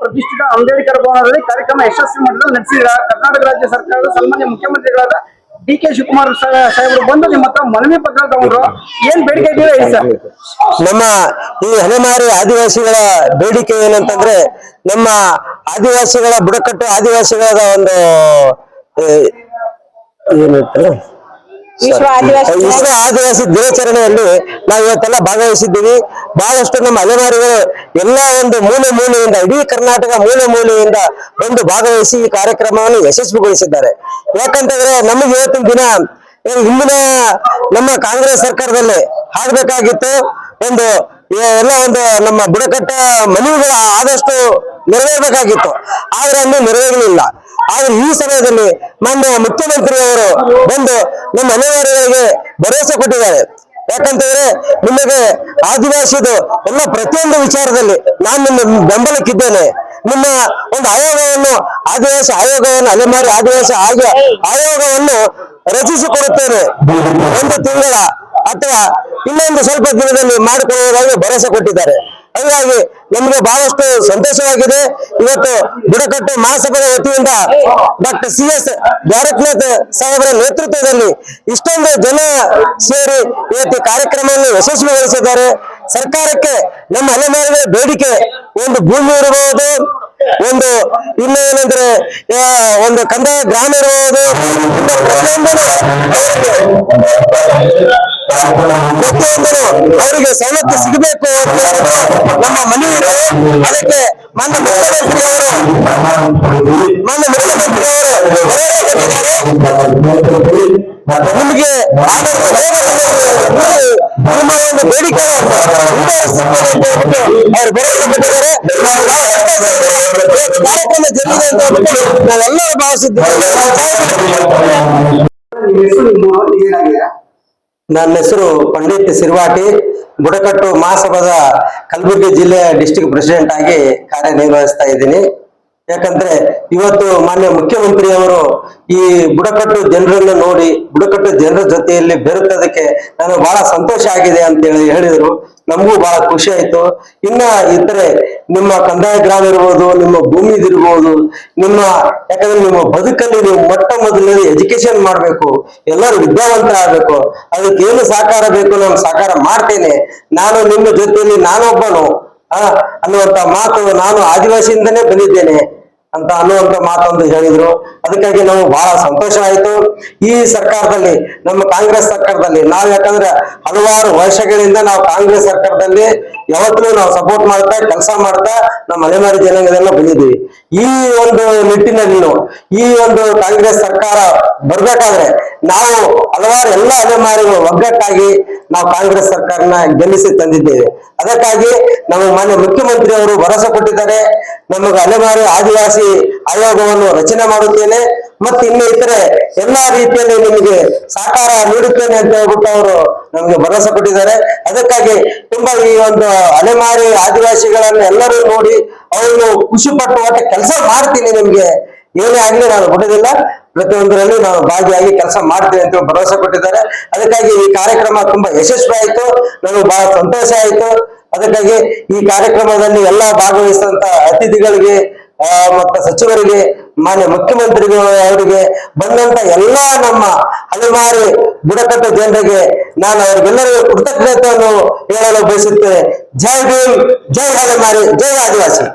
ಪ್ರತಿಷ್ಠಿತ ಅಂಬೇಡ್ಕರ್ ಭವನದಲ್ಲಿ ಕಾರ್ಯಕ್ರಮ ಯಶಸ್ವಿ ಮಟ್ಟದಲ್ಲಿ ನಡೆಸಿದ ಕರ್ನಾಟಕ ರಾಜ್ಯ ಸರ್ಕಾರದ ಸನ್ಮಾನ್ಯ ಮುಖ್ಯಮಂತ್ರಿಗಳಾದ ಡಿ.ಕೆ. ಶಿವಕುಮಾರ್ ಸಾಹೇಬರು ಬಂದು ನಿಮ್ಮ ಹತ್ರ ಮನವಿ ಪತ್ರ ತಗೊಂಡ್ರು. ಏನ್ ಬೇಡಿಕೆ ಇದೆಯೋ ಹೇಳಿ ಸರ್. ನಮ್ಮ ಈ ಅಲೆಮಾರಿ ಆದಿವಾಸಿಗಳ ಬೇಡಿಕೆ ಏನಂತಂದ್ರೆ, ನಮ್ಮ ಆದಿವಾಸಿಗಳ ಬುಡಕಟ್ಟು ಆದಿವಾಸಿಗಳ ಒಂದು ವಿಶ್ವ ಆದಿವಾಸಿ ದಿನಾಚರಣೆಯಲ್ಲಿ ನಾವು ಇವತ್ತೆಲ್ಲ ಭಾಗವಹಿಸಿದ್ದೀವಿ. ಬಹಳಷ್ಟು ನಮ್ಮ ಅಲೆಮಾರಿಗಳು ಎಲ್ಲ ಒಂದು ಮೂಲೆಯಿಂದ ಇಡೀ ಕರ್ನಾಟಕ ಮೂಲೆಯಿಂದ ಬಂದು ಭಾಗವಹಿಸಿ ಈ ಕಾರ್ಯಕ್ರಮವನ್ನು ಯಶಸ್ವಿಗೊಳಿಸಿದ್ದಾರೆ. ಯಾಕಂತಂದ್ರೆ ನಮಗೆ ಇವತ್ತಿನ ದಿನ ಹಿಂದಿನ ನಮ್ಮ ಕಾಂಗ್ರೆಸ್ ಸರ್ಕಾರದಲ್ಲಿ ಆಗ್ಬೇಕಾಗಿತ್ತು ಒಂದು ಎಲ್ಲ ಒಂದು ನಮ್ಮ ಬುಡಕಟ್ಟ ಮನವಿಗಳ ಆದಷ್ಟು ನೆರವೇರಬೇಕಾಗಿತ್ತು, ಆದ್ರೆ ಅಲ್ಲಿ ನೆರವೇರಲಿಲ್ಲ. ಆದ್ರೆ ಈ ಸಮಯದಲ್ಲಿ ಮಾನ್ಯ ಮುಖ್ಯಮಂತ್ರಿಯವರು ಬಂದು ನಮ್ಮ ಅಲೆಮಾರಿಗಳಿಗೆ ಭರವಸೆ ಕೊಟ್ಟಿದ್ದಾರೆ. ಯಾಕಂತಂದ್ರೆ ನಿಮಗೆ ಆದಿವಾಸಿದು ಎಲ್ಲ ಪ್ರತಿಯೊಂದು ವಿಚಾರದಲ್ಲಿ ನಾನು ನಿಮ್ಮ ಬೆಂಬಲಕ್ಕಿದ್ದೇನೆ. ನಿಮ್ಮ ಒಂದು ಆಯೋಗವನ್ನು ಆದಿವಾಸಿ ಆಯೋಗವನ್ನು ಅಲೆಮಾರಿ ಆದಿವಾಸಿ ಆಯೋಗವನ್ನು ರಚಿಸಿಕೊಡುತ್ತೇನೆ. ಒಂದು ತಿಂಗಳ ಅಥವಾ ಇನ್ನೊಂದು ಸ್ವಲ್ಪ ದಿನದಲ್ಲಿ ಮಾಡಿಕೊಳ್ಳುವುದಾಗಿ ಭರವಸೆ ಕೊಟ್ಟಿದ್ದಾರೆ. ಹಾಗಾಗಿ ನಮಗೆ ಬಹಳಷ್ಟು ಸಂತೋಷವಾಗಿದೆ. ಇವತ್ತು ಬುಡಕಟ್ಟು ಮಹಾಸಭಾದ ವತಿಯಿಂದ ಡಾಕ್ಟರ್ ಸಿ.ಎಸ್. ಭಾರತ್ನಾಥ್ ಸಾಹೇಬರ ನೇತೃತ್ವದಲ್ಲಿ ಇಷ್ಟೊಂದು ಜನ ಸೇರಿ ಇವತ್ತು ಕಾರ್ಯಕ್ರಮವನ್ನು ಯಶಸ್ವಿಗೊಳಿಸಿದ್ದಾರೆ. ಸರ್ಕಾರಕ್ಕೆ ನಮ್ಮ ಅಲೆಮಾರಿಗಳ ಬೇಡಿಕೆ ಒಂದು ಭೂಮಿ ಇರಬಹುದು, ಒಂದು ಇನ್ನು ಏನಂದ್ರೆ ಒಂದು ಕಂದಾಯ ಗ್ರಾಮ ಇರಬಹುದು, ಪ್ರತಿಯೊಂದನ್ನು ಅವರಿಗೆ ಸವಲತ್ತು ಸಿಗಬೇಕು ಅಂತ ನಮ್ಮ ಮನವಿ ಇದೆ. ಅದಕ್ಕೆ ಮಾನ್ಯ ಮುಖ್ಯಮಂತ್ರಿಯವರು ನಿಮಗೆ ನಿಮ್ಮ ಒಂದು ಬೇಡಿಕೆ ಅವರು ಭರವಸೆ ಕೊಟ್ಟಿದ್ದಾರೆ. ಕಾರ್ಯಕ್ರಮ ಜರುಗಿದೆ ಅಂತ ನಾವೆಲ್ಲರೂ ಭಾವಿಸಿದ್ದೇವೆ. ನನ್ನ ಹೆಸರು ಪಂಡಿತ್ ಸಿರ್ವಾಟಿ, ಬುಡಕಟ್ಟು ಮಹಾಸಭಾದ ಕಲಬುರಗಿ ಜಿಲ್ಲೆಯ ಡಿಸ್ಟ್ರಿಕ್ಟ್ ಪ್ರೆಸಿಡೆಂಟ್ ಆಗಿ ಕಾರ್ಯನಿರ್ವಹಿಸ್ತಾ ಇದ್ದೀನಿ. ಯಾಕಂದ್ರೆ ಇವತ್ತು ಮಾನ್ಯ ಮುಖ್ಯಮಂತ್ರಿಯವರು ಈ ಬುಡಕಟ್ಟು ಜನರನ್ನು ನೋಡಿ ಬುಡಕಟ್ಟು ಜನರ ಜೊತೆಯಲ್ಲಿ ಬೆರೆತದಕ್ಕೆ ನನಗೆ ಬಹಳ ಸಂತೋಷ ಆಗಿದೆ ಅಂತ ಹೇಳಿದ್ರು. ನಮಗೂ ಬಹಳ ಖುಷಿ ಆಯ್ತು. ಇನ್ನ ಇತರೆ ನಿಮ್ಮ ಕಂದಾಯ ಗ್ರಾಮ ಇರ್ಬೋದು, ನಿಮ್ಮ ಭೂಮಿ ಇರ್ಬೋದು, ಯಾಕಂದ್ರೆ ನಿಮ್ಮ ಬದುಕಲ್ಲಿ ನೀವು ಮೊಟ್ಟ ಮೊದಲನೇ ಎಜುಕೇಶನ್ ಮಾಡ್ಬೇಕು, ಎಲ್ಲರೂ ವಿದ್ಯಾವಂತರಾಗಬೇಕು. ಅದಕ್ಕೆ ಏನು ಸಹಕಾರ ಬೇಕು ನಾನು ಸಹಕಾರ ಮಾಡ್ತೇನೆ, ನಾನು ನಿಮ್ಮ ಜೊತೆಯಲ್ಲಿ ನಾನೊಬ್ಬನು ಅನ್ನುವಂತ ಮಾತು, ನಾನು ಆದಿವಾಸಿಯಿಂದನೇ ಬಂದಿದ್ದೇನೆ ಅಂತ ಅನ್ನುವಂತ ಮಾತೊಂದು ಹೇಳಿದ್ರು. ಅದಕ್ಕಾಗಿ ನಮಗೆ ಬಹಳ ಸಂತೋಷ ಆಯ್ತು. ಈ ಸರ್ಕಾರದಲ್ಲಿ ನಮ್ಮ ಕಾಂಗ್ರೆಸ್ ಸರ್ಕಾರದಲ್ಲಿ ನಾವು ಯಾಕಂದ್ರೆ ಹಲವಾರು ವರ್ಷಗಳಿಂದ ನಾವು ಕಾಂಗ್ರೆಸ್ ಸರ್ಕಾರದಲ್ಲಿ ಯಾವತ್ತೂ ನಾವು ಸಪೋರ್ಟ್ ಮಾಡ್ತಾ ಕೆಲಸ ಮಾಡ್ತಾ ನಮ್ಮ ಅಲೆಮಾರಿ ಜನಾಂಗದೆಲ್ಲ ಬಂದಿದ್ದೀವಿ. ಈ ಒಂದು ನಿಟ್ಟಿನಲ್ಲಿ ಈ ಒಂದು ಕಾಂಗ್ರೆಸ್ ಸರ್ಕಾರ ಬರ್ಬೇಕಾದ್ರೆ ನಾವು ಹಲವಾರು ಎಲ್ಲ ಅಲೆಮಾರಿಗಳು ಒಗ್ಗಟ್ಟಾಗಿ ನಾವು ಕಾಂಗ್ರೆಸ್ ಸರ್ಕಾರನ ಗೆಲ್ಲಿಸಿ ತಂದಿದ್ದೇವೆ. ಅದಕ್ಕಾಗಿ ನಮ್ಮ ಮಾನ್ಯ ಮುಖ್ಯಮಂತ್ರಿ ಅವರು ಭರವಸೆ ಕೊಟ್ಟಿದ್ದಾರೆ, ನಮಗೆ ಅಲೆಮಾರಿ ಆದಿವಾಸಿ ಆಯೋಗವನ್ನು ರಚನೆ ಮಾಡುತ್ತೇನೆ ಮತ್ತು ಇನ್ನು ಇತರೆ ಎಲ್ಲಾ ರೀತಿಯಲ್ಲಿ ನಿಮಗೆ ಸಹಕಾರ ನೀಡುತ್ತೇನೆ ಅಂತ ಹೇಳ್ಬಿಟ್ಟು ಅವರು ನಮಗೆ ಭರವಸೆ ಕೊಟ್ಟಿದ್ದಾರೆ. ಅದಕ್ಕಾಗಿ ತುಂಬಾ ಈ ಒಂದು ಅಲೆಮಾರಿ ಆದಿವಾಸಿಗಳನ್ನ ಎಲ್ಲರೂ ನೋಡಿ ಅವ್ರನ್ನು ಖುಷಿ ಪಟ್ಟು ಕೆಲಸ ಮಾಡ್ತೀನಿ, ನಿಮ್ಗೆ ಏನೇ ಆಗ್ಲಿ ನಾನು ಬಿಡೋದಿಲ್ಲ, ಪ್ರತಿಯೊಂದರಲ್ಲಿ ನಾವು ಭಾಗಿಯಾಗಿ ಕೆಲಸ ಮಾಡ್ತೀವಿ ಅಂತ ಭರವಸೆ ಕೊಟ್ಟಿದ್ದಾರೆ. ಅದಕ್ಕಾಗಿ ಈ ಕಾರ್ಯಕ್ರಮ ತುಂಬಾ ಯಶಸ್ವಿ ಆಯ್ತು, ನನಗೆ ಬಹಳ ಸಂತೋಷ ಆಯ್ತು. ಅದಕ್ಕಾಗಿ ಈ ಕಾರ್ಯಕ್ರಮದಲ್ಲಿ ಎಲ್ಲ ಭಾಗವಹಿಸಿದಂತ ಅತಿಥಿಗಳಿಗೆ ಮತ್ತು ಸಚಿವರಿಗೆ, ಮಾನ್ಯ ಮುಖ್ಯಮಂತ್ರಿಗಳು ಅವರಿಗೆ, ಬಂದಂತ ಎಲ್ಲಾ ನಮ್ಮ ಅಲೆಮಾರಿ ಬುಡಕಟ್ಟು ಜನರಿಗೆ ನಾನು ಅವರಿಗೆಲ್ಲರಿಗೂ ಕೃತಜ್ಞತೆಯನ್ನು ಹೇಳಲು ಬಯಸುತ್ತೇನೆ. ಜೈ ಭೀಮ್, ಜೈ ಅಲೆಮಾರಿ, ಜೈ ಆದಿವಾಸಿ.